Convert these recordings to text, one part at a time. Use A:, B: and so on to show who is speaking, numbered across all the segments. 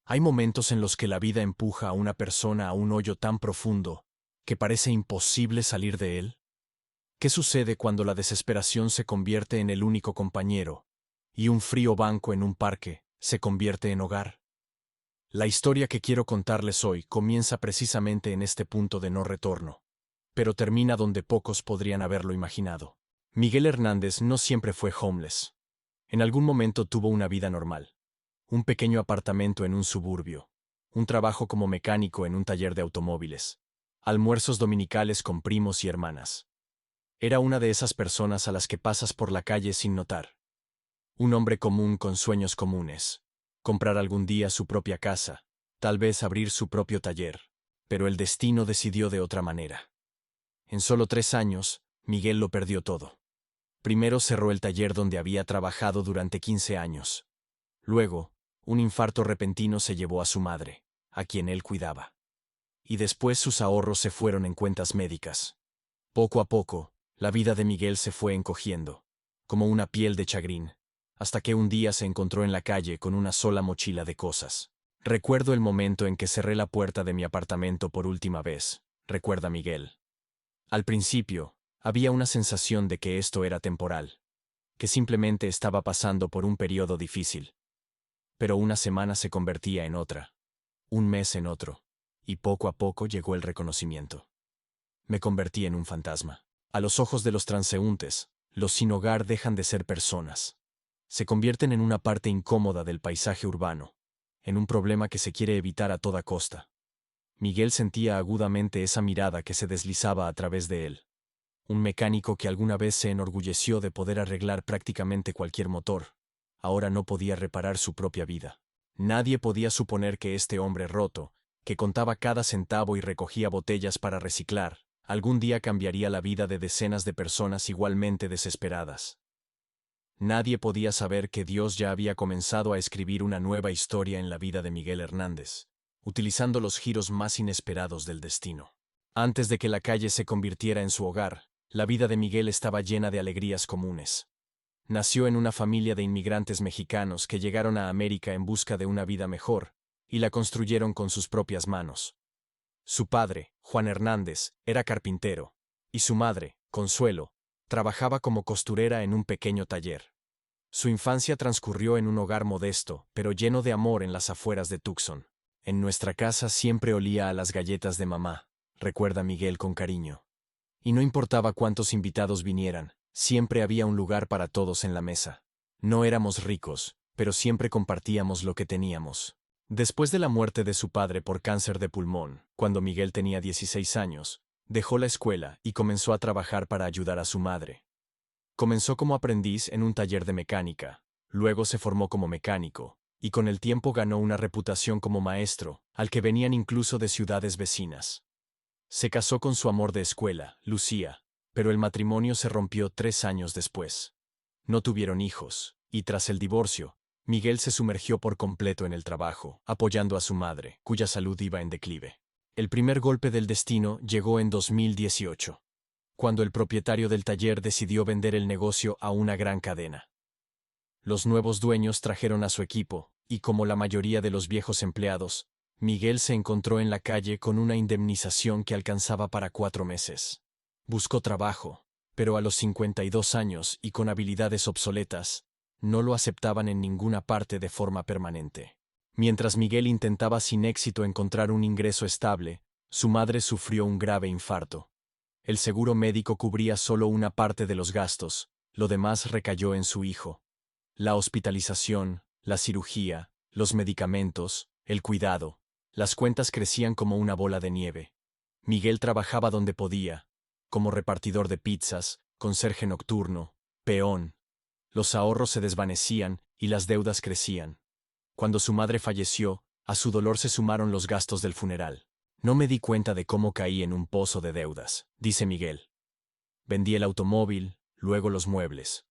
A: Hay momentos en los que la vida empuja a una persona a un hoyo tan profundo que parece imposible salir de él. ¿Qué sucede cuando la desesperación se convierte en el único compañero y un frío banco en un parque se convierte en hogar? La historia que quiero contarles hoy comienza precisamente en este punto de no retorno, pero termina donde pocos podrían haberlo imaginado. Miguel Hernández no siempre fue homeless. En algún momento tuvo una vida normal. Un pequeño apartamento en un suburbio, un trabajo como mecánico en un taller de automóviles, almuerzos dominicales con primos y hermanas. Era una de esas personas a las que pasas por la calle sin notar. Un hombre común con sueños comunes. Comprar algún día su propia casa, tal vez abrir su propio taller. Pero el destino decidió de otra manera. En solo 3 años, Miguel lo perdió todo. Primero cerró el taller donde había trabajado durante 15 años. Luego, un infarto repentino se llevó a su madre, a quien él cuidaba. Y después sus ahorros se fueron en cuentas médicas. Poco a poco, la vida de Miguel se fue encogiendo, como una piel de chagrín, hasta que un día se encontró en la calle con una sola mochila de cosas. Recuerdo el momento en que cerré la puerta de mi apartamento por última vez, recuerda Miguel. Al principio, había una sensación de que esto era temporal, que simplemente estaba pasando por un periodo difícil. Pero una semana se convertía en otra, un mes en otro, y poco a poco llegó el reconocimiento. Me convertí en un fantasma. A los ojos de los transeúntes, los sin hogar dejan de ser personas. Se convierten en una parte incómoda del paisaje urbano, en un problema que se quiere evitar a toda costa. Miguel sentía agudamente esa mirada que se deslizaba a través de él. Un mecánico que alguna vez se enorgulleció de poder arreglar prácticamente cualquier motor, ahora no podía reparar su propia vida. Nadie podía suponer que este hombre roto, que contaba cada centavo y recogía botellas para reciclar, algún día cambiaría la vida de decenas de personas igualmente desesperadas. Nadie podía saber que Dios ya había comenzado a escribir una nueva historia en la vida de Miguel Hernández, utilizando los giros más inesperados del destino. Antes de que la calle se convirtiera en su hogar, la vida de Miguel estaba llena de alegrías comunes. Nació en una familia de inmigrantes mexicanos que llegaron a América en busca de una vida mejor, y la construyeron con sus propias manos. Su padre, Juan Hernández, era carpintero, y su madre, Consuelo, trabajaba como costurera en un pequeño taller. Su infancia transcurrió en un hogar modesto, pero lleno de amor en las afueras de Tucson. En nuestra casa siempre olía a las galletas de mamá, recuerda Miguel con cariño. Y no importaba cuántos invitados vinieran, siempre había un lugar para todos en la mesa. No éramos ricos, pero siempre compartíamos lo que teníamos. Después de la muerte de su padre por cáncer de pulmón, cuando Miguel tenía 16 años, dejó la escuela y comenzó a trabajar para ayudar a su madre. Comenzó como aprendiz en un taller de mecánica, luego se formó como mecánico, y con el tiempo ganó una reputación como maestro, al que venían incluso de ciudades vecinas. Se casó con su amor de escuela, Lucía, pero el matrimonio se rompió 3 años después. No tuvieron hijos, y tras el divorcio, Miguel se sumergió por completo en el trabajo, apoyando a su madre, cuya salud iba en declive. El primer golpe del destino llegó en 2018, cuando el propietario del taller decidió vender el negocio a una gran cadena. Los nuevos dueños trajeron a su equipo, y como la mayoría de los viejos empleados, Miguel se encontró en la calle con una indemnización que alcanzaba para 4 meses. Buscó trabajo, pero a los 52 años y con habilidades obsoletas, no lo aceptaban en ninguna parte de forma permanente. Mientras Miguel intentaba sin éxito encontrar un ingreso estable, su madre sufrió un grave infarto. El seguro médico cubría solo una parte de los gastos, lo demás recayó en su hijo. La hospitalización, la cirugía, los medicamentos, el cuidado. Las cuentas crecían como una bola de nieve. Miguel trabajaba donde podía, como repartidor de pizzas, conserje nocturno, peón. Los ahorros se desvanecían y las deudas crecían. Cuando su madre falleció, a su dolor se sumaron los gastos del funeral. No me di cuenta de cómo caí en un pozo de deudas, dice Miguel. Vendí el automóvil, luego los muebles.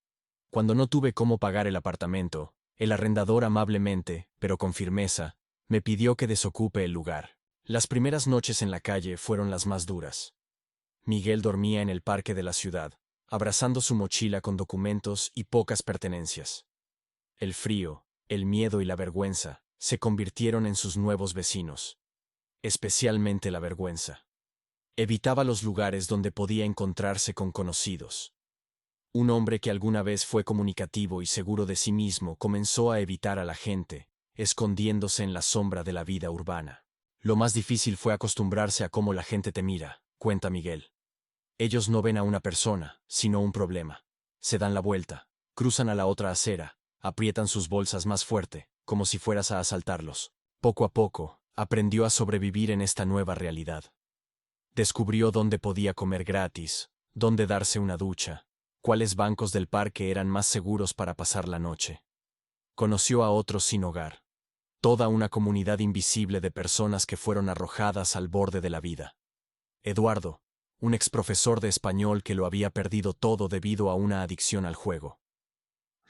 A: Cuando no tuve cómo pagar el apartamento, el arrendador amablemente, pero con firmeza, me pidió que desocupe el lugar. Las primeras noches en la calle fueron las más duras. Miguel dormía en el parque de la ciudad, abrazando su mochila con documentos y pocas pertenencias. El frío, el miedo y la vergüenza se convirtieron en sus nuevos vecinos. Especialmente la vergüenza. Evitaba los lugares donde podía encontrarse con conocidos. Un hombre que alguna vez fue comunicativo y seguro de sí mismo comenzó a evitar a la gente, escondiéndose en la sombra de la vida urbana. Lo más difícil fue acostumbrarse a cómo la gente te mira, cuenta Miguel. Ellos no ven a una persona, sino un problema. Se dan la vuelta, cruzan a la otra acera, aprietan sus bolsas más fuerte, como si fueras a asaltarlos. Poco a poco, aprendió a sobrevivir en esta nueva realidad. Descubrió dónde podía comer gratis, dónde darse una ducha, cuáles bancos del parque eran más seguros para pasar la noche. Conoció a otros sin hogar. Toda una comunidad invisible de personas que fueron arrojadas al borde de la vida. Eduardo, un exprofesor de español que lo había perdido todo debido a una adicción al juego.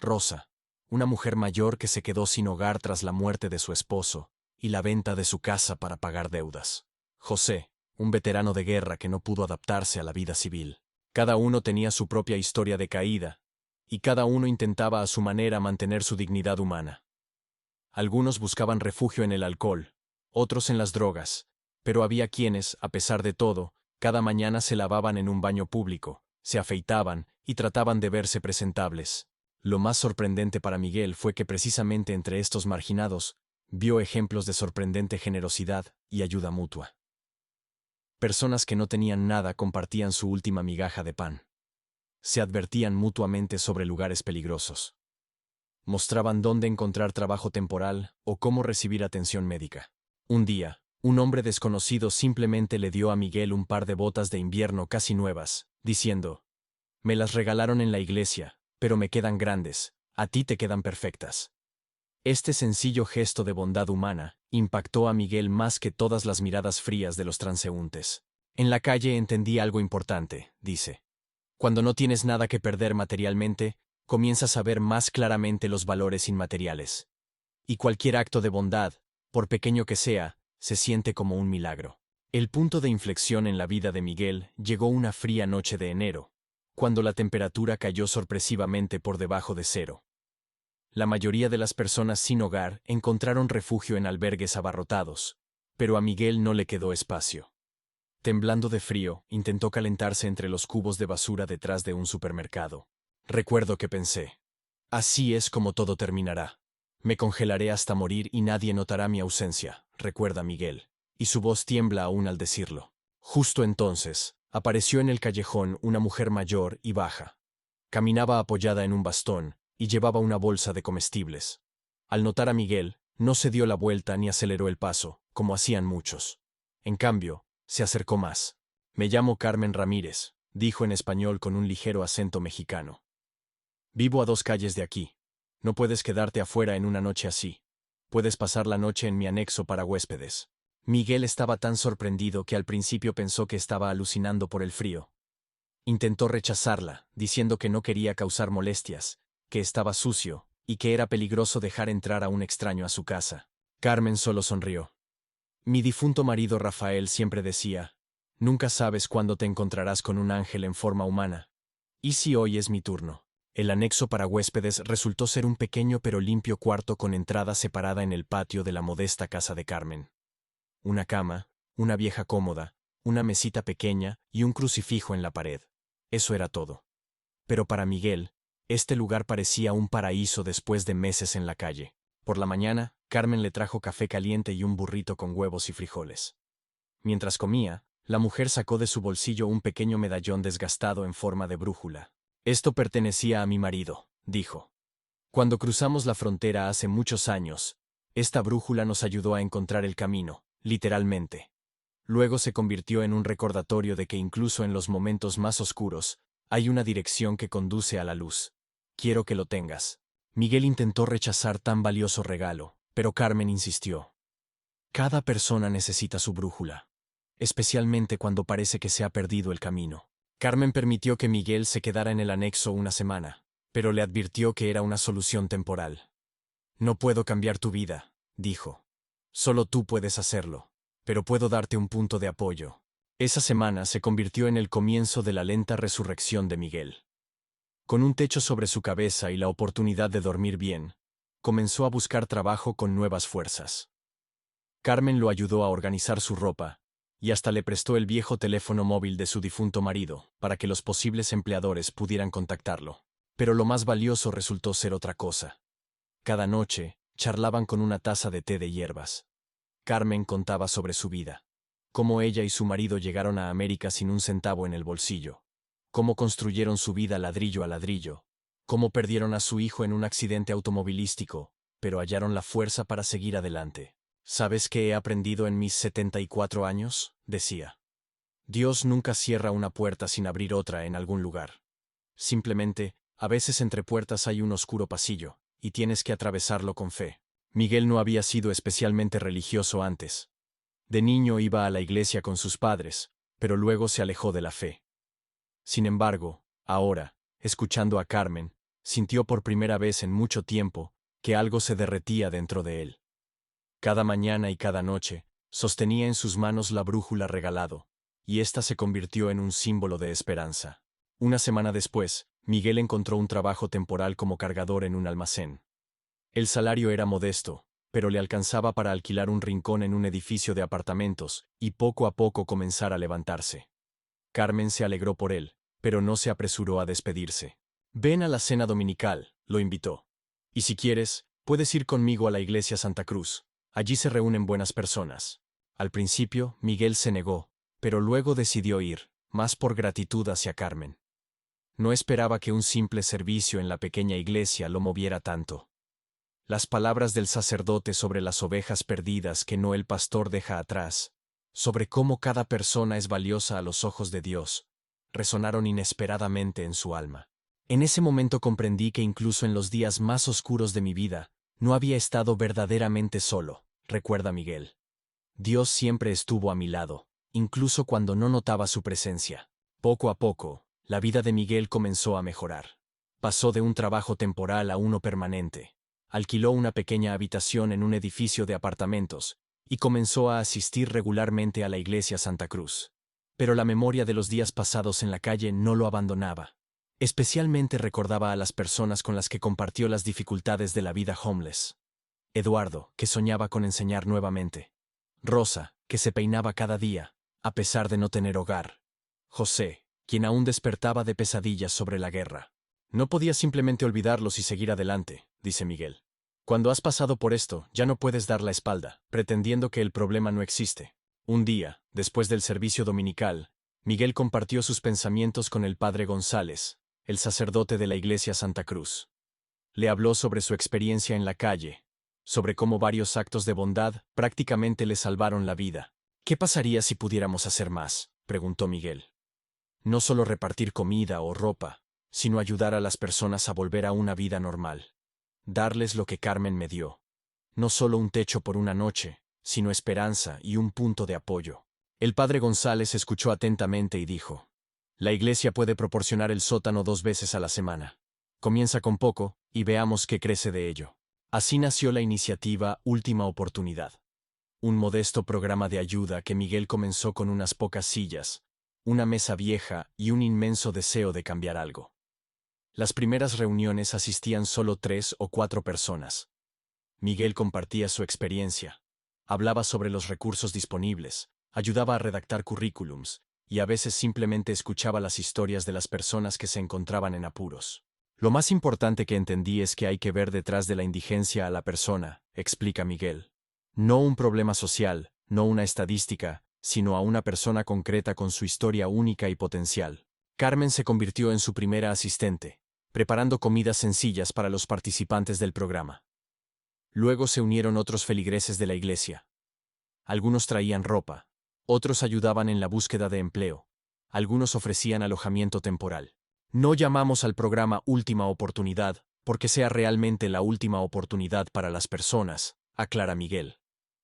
A: Rosa, una mujer mayor que se quedó sin hogar tras la muerte de su esposo y la venta de su casa para pagar deudas. José, un veterano de guerra que no pudo adaptarse a la vida civil. Cada uno tenía su propia historia de caída, y cada uno intentaba a su manera mantener su dignidad humana. Algunos buscaban refugio en el alcohol, otros en las drogas, pero había quienes, a pesar de todo, cada mañana se lavaban en un baño público, se afeitaban y trataban de verse presentables. Lo más sorprendente para Miguel fue que precisamente entre estos marginados, vio ejemplos de sorprendente generosidad y ayuda mutua. Personas que no tenían nada compartían su última migaja de pan. Se advertían mutuamente sobre lugares peligrosos. Mostraban dónde encontrar trabajo temporal o cómo recibir atención médica. Un día, un hombre desconocido simplemente le dio a Miguel un par de botas de invierno casi nuevas, diciendo: «Me las regalaron en la iglesia, pero me quedan grandes, a ti te quedan perfectas». Este sencillo gesto de bondad humana impactó a Miguel más que todas las miradas frías de los transeúntes. En la calle entendí algo importante, dice. Cuando no tienes nada que perder materialmente, comienzas a ver más claramente los valores inmateriales. Y cualquier acto de bondad, por pequeño que sea, se siente como un milagro. El punto de inflexión en la vida de Miguel llegó una fría noche de enero, cuando la temperatura cayó sorpresivamente por debajo de cero. La mayoría de las personas sin hogar encontraron refugio en albergues abarrotados, pero a Miguel no le quedó espacio. Temblando de frío, intentó calentarse entre los cubos de basura detrás de un supermercado. Recuerdo que pensé: así es como todo terminará. Me congelaré hasta morir y nadie notará mi ausencia, recuerda Miguel, y su voz tiembla aún al decirlo. Justo entonces, apareció en el callejón una mujer mayor y baja. Caminaba apoyada en un bastón y llevaba una bolsa de comestibles. Al notar a Miguel, no se dio la vuelta ni aceleró el paso, como hacían muchos. En cambio, se acercó más. «Me llamo Carmen Ramírez», dijo en español con un ligero acento mexicano. «Vivo a 2 calles de aquí. No puedes quedarte afuera en una noche así. Puedes pasar la noche en mi anexo para huéspedes». Miguel estaba tan sorprendido que al principio pensó que estaba alucinando por el frío. Intentó rechazarla, diciendo que no quería causar molestias, que estaba sucio, y que era peligroso dejar entrar a un extraño a su casa. Carmen solo sonrió. «Mi difunto marido Rafael siempre decía: nunca sabes cuándo te encontrarás con un ángel en forma humana. ¿Y si hoy es mi turno?» El anexo para huéspedes resultó ser un pequeño pero limpio cuarto con entrada separada en el patio de la modesta casa de Carmen. Una cama, una vieja cómoda, una mesita pequeña y un crucifijo en la pared. Eso era todo. Pero para Miguel, este lugar parecía un paraíso después de meses en la calle. Por la mañana, Carmen le trajo café caliente y un burrito con huevos y frijoles. Mientras comía, la mujer sacó de su bolsillo un pequeño medallón desgastado en forma de brújula. «Esto pertenecía a mi marido», dijo. «Cuando cruzamos la frontera hace muchos años, esta brújula nos ayudó a encontrar el camino, literalmente. Luego se convirtió en un recordatorio de que incluso en los momentos más oscuros, hay una dirección que conduce a la luz. Quiero que lo tengas». Miguel intentó rechazar tan valioso regalo, pero Carmen insistió. «Cada persona necesita su brújula, especialmente cuando parece que se ha perdido el camino». Carmen permitió que Miguel se quedara en el anexo una semana, pero le advirtió que era una solución temporal. «No puedo cambiar tu vida», dijo. «Solo tú puedes hacerlo, pero puedo darte un punto de apoyo». Esa semana se convirtió en el comienzo de la lenta resurrección de Miguel. Con un techo sobre su cabeza y la oportunidad de dormir bien, comenzó a buscar trabajo con nuevas fuerzas. Carmen lo ayudó a organizar su ropa, y hasta le prestó el viejo teléfono móvil de su difunto marido, para que los posibles empleadores pudieran contactarlo. Pero lo más valioso resultó ser otra cosa. Cada noche, charlaban con una taza de té de hierbas. Carmen contaba sobre su vida. Cómo ella y su marido llegaron a América sin un centavo en el bolsillo. Cómo construyeron su vida ladrillo a ladrillo. Cómo perdieron a su hijo en un accidente automovilístico, pero hallaron la fuerza para seguir adelante. ¿Sabes qué he aprendido en mis 74 años?, decía. Dios nunca cierra una puerta sin abrir otra en algún lugar. Simplemente, a veces entre puertas hay un oscuro pasillo, y tienes que atravesarlo con fe. Miguel no había sido especialmente religioso antes. De niño iba a la iglesia con sus padres, pero luego se alejó de la fe. Sin embargo, ahora, escuchando a Carmen, sintió por primera vez en mucho tiempo que algo se derretía dentro de él. Cada mañana y cada noche, sostenía en sus manos la brújula regalado, y ésta se convirtió en un símbolo de esperanza. Una semana después, Miguel encontró un trabajo temporal como cargador en un almacén. El salario era modesto, pero le alcanzaba para alquilar un rincón en un edificio de apartamentos y poco a poco comenzar a levantarse. Carmen se alegró por él, pero no se apresuró a despedirse. Ven a la cena dominical, lo invitó. Y si quieres, puedes ir conmigo a la iglesia Santa Cruz. Allí se reúnen buenas personas. Al principio, Miguel se negó, pero luego decidió ir, más por gratitud hacia Carmen. No esperaba que un simple servicio en la pequeña iglesia lo moviera tanto. Las palabras del sacerdote sobre las ovejas perdidas que no el pastor deja atrás, sobre cómo cada persona es valiosa a los ojos de Dios, resonaron inesperadamente en su alma. En ese momento comprendí que incluso en los días más oscuros de mi vida, no había estado verdaderamente solo, recuerda Miguel. Dios siempre estuvo a mi lado, incluso cuando no notaba su presencia. Poco a poco, la vida de Miguel comenzó a mejorar. Pasó de un trabajo temporal a uno permanente. Alquiló una pequeña habitación en un edificio de apartamentos y comenzó a asistir regularmente a la iglesia Santa Cruz. Pero la memoria de los días pasados en la calle no lo abandonaba. Especialmente recordaba a las personas con las que compartió las dificultades de la vida homeless. Eduardo, que soñaba con enseñar nuevamente. Rosa, que se peinaba cada día, a pesar de no tener hogar. José, quien aún despertaba de pesadillas sobre la guerra. No podía simplemente olvidarlos y seguir adelante, dice Miguel. Cuando has pasado por esto, ya no puedes dar la espalda, pretendiendo que el problema no existe. Un día, después del servicio dominical, Miguel compartió sus pensamientos con el padre González, el sacerdote de la iglesia Santa Cruz. Le habló sobre su experiencia en la calle, sobre cómo varios actos de bondad prácticamente le salvaron la vida. ¿Qué pasaría si pudiéramos hacer más?, preguntó Miguel. No solo repartir comida o ropa, sino ayudar a las personas a volver a una vida normal. Darles lo que Carmen me dio. No solo un techo por una noche, sino esperanza y un punto de apoyo. El padre González escuchó atentamente y dijo: la iglesia puede proporcionar el sótano 2 veces a la semana. Comienza con poco, y veamos qué crece de ello. Así nació la iniciativa Última Oportunidad. Un modesto programa de ayuda que Miguel comenzó con unas pocas sillas, una mesa vieja y un inmenso deseo de cambiar algo. Las primeras reuniones asistían solo 3 o 4 personas. Miguel compartía su experiencia. Hablaba sobre los recursos disponibles, ayudaba a redactar currículums, y a veces simplemente escuchaba las historias de las personas que se encontraban en apuros. Lo más importante que entendí es que hay que ver detrás de la indigencia a la persona, explica Miguel. No un problema social, no una estadística, sino a una persona concreta con su historia única y potencial. Carmen se convirtió en su primera asistente, preparando comidas sencillas para los participantes del programa. Luego se unieron otros feligreses de la iglesia. Algunos traían ropa, otros ayudaban en la búsqueda de empleo, algunos ofrecían alojamiento temporal. No llamamos al programa Última Oportunidad porque sea realmente la última oportunidad para las personas, aclara Miguel,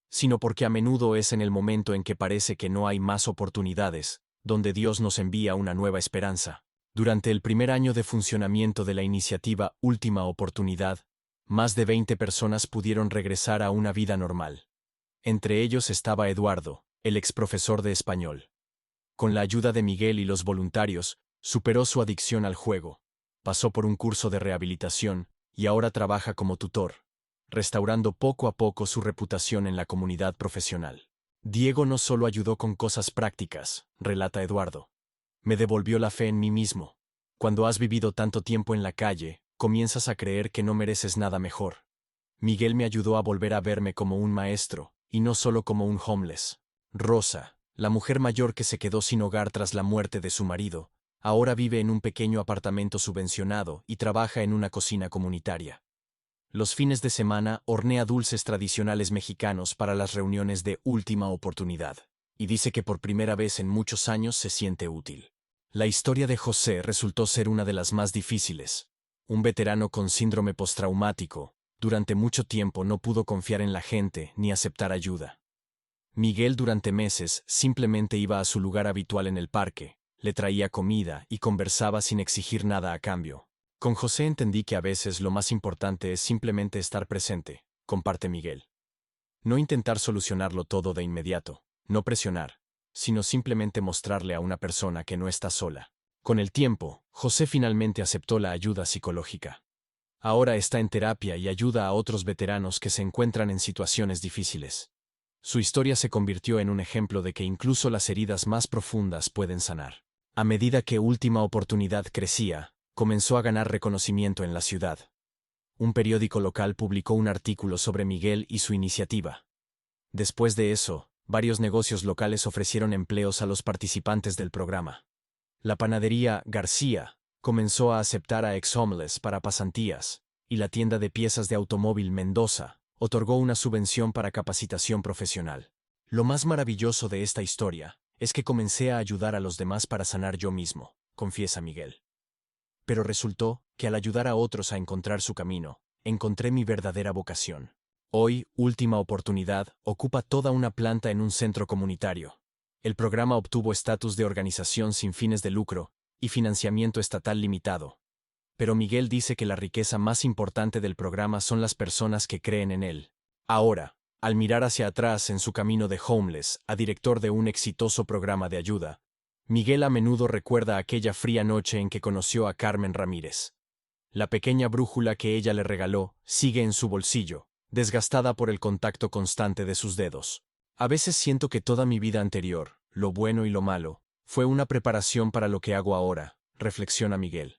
A: sino porque a menudo es en el momento en que parece que no hay más oportunidades, donde Dios nos envía una nueva esperanza. Durante el primer año de funcionamiento de la iniciativa Última Oportunidad, más de 20 personas pudieron regresar a una vida normal. Entre ellos estaba Eduardo, el exprofesor de español. Con la ayuda de Miguel y los voluntarios, superó su adicción al juego, pasó por un curso de rehabilitación y ahora trabaja como tutor. restaurando poco a poco su reputación en la comunidad profesional. Diego no solo ayudó con cosas prácticas, relata Eduardo. Me devolvió la fe en mí mismo. Cuando has vivido tanto tiempo en la calle, comienzas a creer que no mereces nada mejor. Miguel me ayudó a volver a verme como un maestro, y no solo como un homeless. Rosa, la mujer mayor que se quedó sin hogar tras la muerte de su marido, ahora vive en un pequeño apartamento subvencionado y trabaja en una cocina comunitaria. Los fines de semana hornea dulces tradicionales mexicanos para las reuniones de última oportunidad, y dice que por primera vez en muchos años se siente útil. La historia de José resultó ser una de las más difíciles. Un veterano con síndrome postraumático, durante mucho tiempo no pudo confiar en la gente ni aceptar ayuda. Miguel durante meses simplemente iba a su lugar habitual en el parque, le traía comida y conversaba sin exigir nada a cambio. Con José entendí que a veces lo más importante es simplemente estar presente, comparte Miguel. No intentar solucionarlo todo de inmediato, no presionar, sino simplemente mostrarle a una persona que no está sola. Con el tiempo, José finalmente aceptó la ayuda psicológica. Ahora está en terapia y ayuda a otros veteranos que se encuentran en situaciones difíciles. Su historia se convirtió en un ejemplo de que incluso las heridas más profundas pueden sanar. A medida que Última Oportunidad crecía, comenzó a ganar reconocimiento en la ciudad. Un periódico local publicó un artículo sobre Miguel y su iniciativa. Después de eso, varios negocios locales ofrecieron empleos a los participantes del programa. La panadería García comenzó a aceptar a ex-homeless para pasantías, y la tienda de piezas de automóvil Mendoza otorgó una subvención para capacitación profesional. Lo más maravilloso de esta historia es que comencé a ayudar a los demás para sanar yo mismo, confiesa Miguel. Pero resultó que al ayudar a otros a encontrar su camino, encontré mi verdadera vocación. Hoy, Última Oportunidad ocupa toda una planta en un centro comunitario. El programa obtuvo estatus de organización sin fines de lucro y financiamiento estatal limitado. Pero Miguel dice que la riqueza más importante del programa son las personas que creen en él. Ahora, al mirar hacia atrás en su camino de homeless a director de un exitoso programa de ayuda, Miguel a menudo recuerda aquella fría noche en que conoció a Carmen Ramírez. La pequeña brújula que ella le regaló sigue en su bolsillo, desgastada por el contacto constante de sus dedos. A veces siento que toda mi vida anterior, lo bueno y lo malo, fue una preparación para lo que hago ahora, reflexiona Miguel.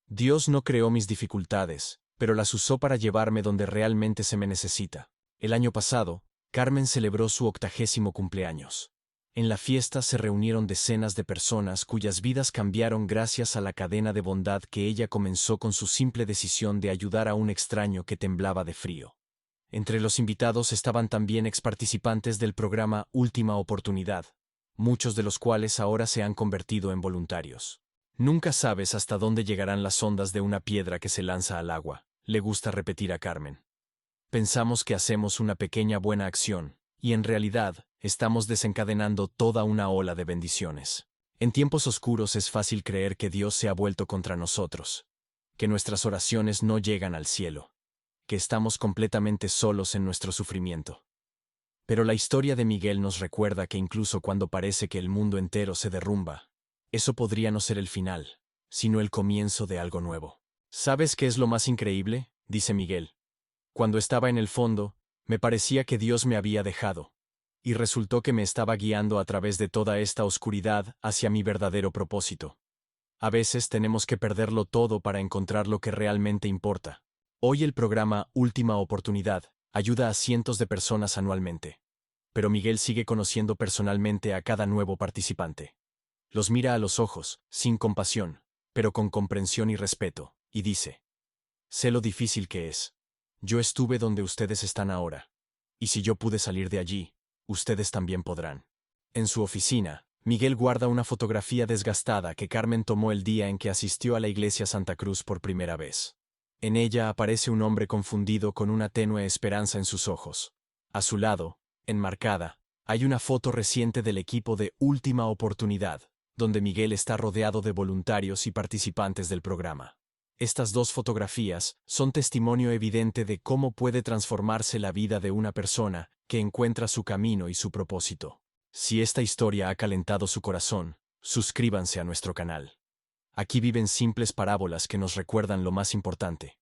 A: Dios no creó mis dificultades, pero las usó para llevarme donde realmente se me necesita. El año pasado, Carmen celebró su 80º cumpleaños. En la fiesta se reunieron decenas de personas cuyas vidas cambiaron gracias a la cadena de bondad que ella comenzó con su simple decisión de ayudar a un extraño que temblaba de frío. Entre los invitados estaban también exparticipantes del programa Última Oportunidad, muchos de los cuales ahora se han convertido en voluntarios. Nunca sabes hasta dónde llegarán las ondas de una piedra que se lanza al agua, le gusta repetir a Carmen. Pensamos que hacemos una pequeña buena acción, y en realidad, estamos desencadenando toda una ola de bendiciones. En tiempos oscuros es fácil creer que Dios se ha vuelto contra nosotros, que nuestras oraciones no llegan al cielo, que estamos completamente solos en nuestro sufrimiento. Pero la historia de Miguel nos recuerda que incluso cuando parece que el mundo entero se derrumba, eso podría no ser el final, sino el comienzo de algo nuevo. ¿Sabes qué es lo más increíble?, dice Miguel. Cuando estaba en el fondo, me parecía que Dios me había dejado, y resultó que me estaba guiando a través de toda esta oscuridad hacia mi verdadero propósito. A veces tenemos que perderlo todo para encontrar lo que realmente importa. Hoy el programa Última Oportunidad ayuda a cientos de personas anualmente. Pero Miguel sigue conociendo personalmente a cada nuevo participante. Los mira a los ojos, sin compasión, pero con comprensión y respeto, y dice: sé lo difícil que es. Yo estuve donde ustedes están ahora. Y si yo pude salir de allí, ustedes también podrán. En su oficina, Miguel guarda una fotografía desgastada que Carmen tomó el día en que asistió a la iglesia Santa Cruz por primera vez. En ella aparece un hombre confundido con una tenue esperanza en sus ojos. A su lado, enmarcada, hay una foto reciente del equipo de Última Oportunidad, donde Miguel está rodeado de voluntarios y participantes del programa. Estas dos fotografías son testimonio evidente de cómo puede transformarse la vida de una persona que encuentra su camino y su propósito. Si esta historia ha calentado su corazón, suscríbanse a nuestro canal. Aquí viven simples parábolas que nos recuerdan lo más importante.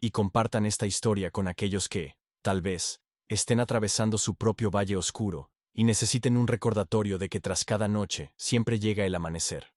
A: y compartan esta historia con aquellos que, tal vez, estén atravesando su propio valle oscuro y necesiten un recordatorio de que tras cada noche siempre llega el amanecer.